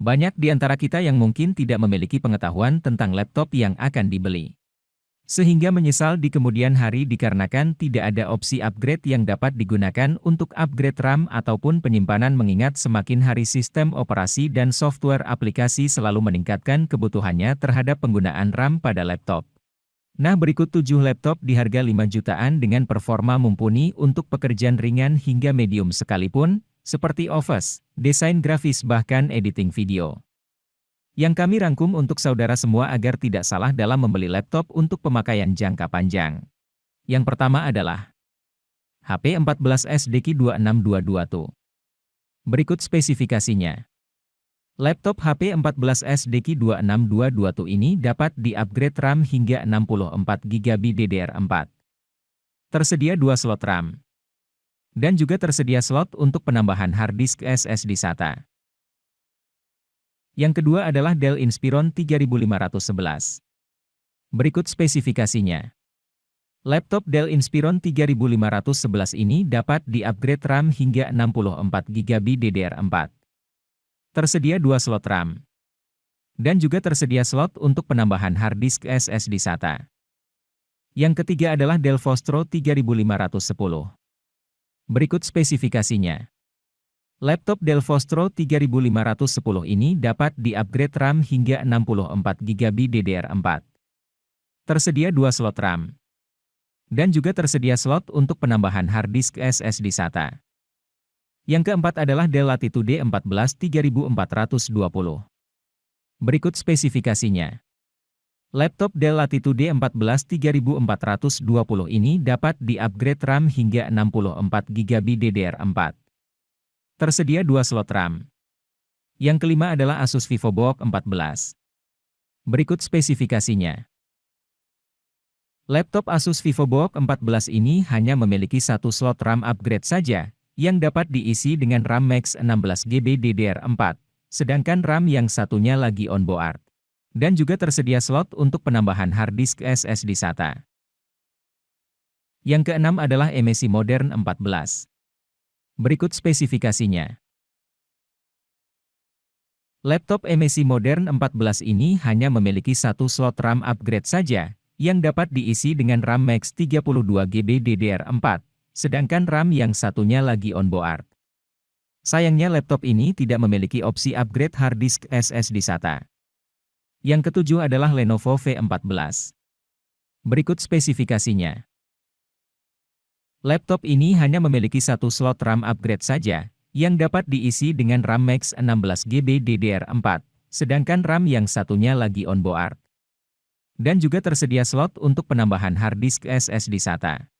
Banyak di antara kita yang mungkin tidak memiliki pengetahuan tentang laptop yang akan dibeli. Sehingga menyesal di kemudian hari dikarenakan tidak ada opsi upgrade yang dapat digunakan untuk upgrade RAM ataupun penyimpanan mengingat semakin hari sistem operasi dan software aplikasi selalu meningkatkan kebutuhannya terhadap penggunaan RAM pada laptop. Nah, berikut 7 laptop di harga 5 jutaan dengan performa mumpuni untuk pekerjaan ringan hingga medium sekalipun, seperti Office, desain grafis bahkan editing video. Yang kami rangkum untuk saudara semua agar tidak salah dalam membeli laptop untuk pemakaian jangka panjang. Yang pertama adalah HP 14 SDQ 2622 TU. Berikut spesifikasinya. Laptop HP 14 SDQ 2622 TU ini dapat di-upgrade RAM hingga 64GB DDR4. Tersedia 2 slot RAM. Dan juga tersedia slot untuk penambahan hard disk SSD SATA. Yang kedua adalah Dell Inspiron 3511. Berikut spesifikasinya. Laptop Dell Inspiron 3511 ini dapat di-upgrade RAM hingga 64GB DDR4. Tersedia 2 slot RAM. Dan juga tersedia slot untuk penambahan hard disk SSD SATA. Yang ketiga adalah Dell Vostro 3510. Berikut spesifikasinya. Laptop Dell Vostro 3510 ini dapat di-upgrade RAM hingga 64GB DDR4. Tersedia 2 slot RAM. Dan juga tersedia slot untuk penambahan hard disk SSD SATA. Yang keempat adalah Dell Latitude 14 3420. Berikut spesifikasinya. Laptop Dell Latitude 14 3420 ini dapat di-upgrade RAM hingga 64GB DDR4. Tersedia 2 slot RAM. Yang kelima adalah Asus VivoBook 14. Berikut spesifikasinya. Laptop Asus VivoBook 14 ini hanya memiliki 1 slot RAM upgrade saja, yang dapat diisi dengan RAM Max 16GB DDR4, sedangkan RAM yang satunya lagi on board. Dan juga tersedia slot untuk penambahan hard disk SSD SATA. Yang keenam adalah MSI Modern 14. Berikut spesifikasinya. Laptop MSI Modern 14 ini hanya memiliki 1 slot RAM upgrade saja, yang dapat diisi dengan RAM Max 32GB DDR4, sedangkan RAM yang satunya lagi on board. Sayangnya laptop ini tidak memiliki opsi upgrade hard disk SSD SATA. Yang ketujuh adalah Lenovo V14. Berikut spesifikasinya. Laptop ini hanya memiliki 1 slot RAM upgrade saja, yang dapat diisi dengan RAM Max 16GB DDR4, sedangkan RAM yang satunya lagi on board. Dan juga tersedia slot untuk penambahan hard disk SSD SATA.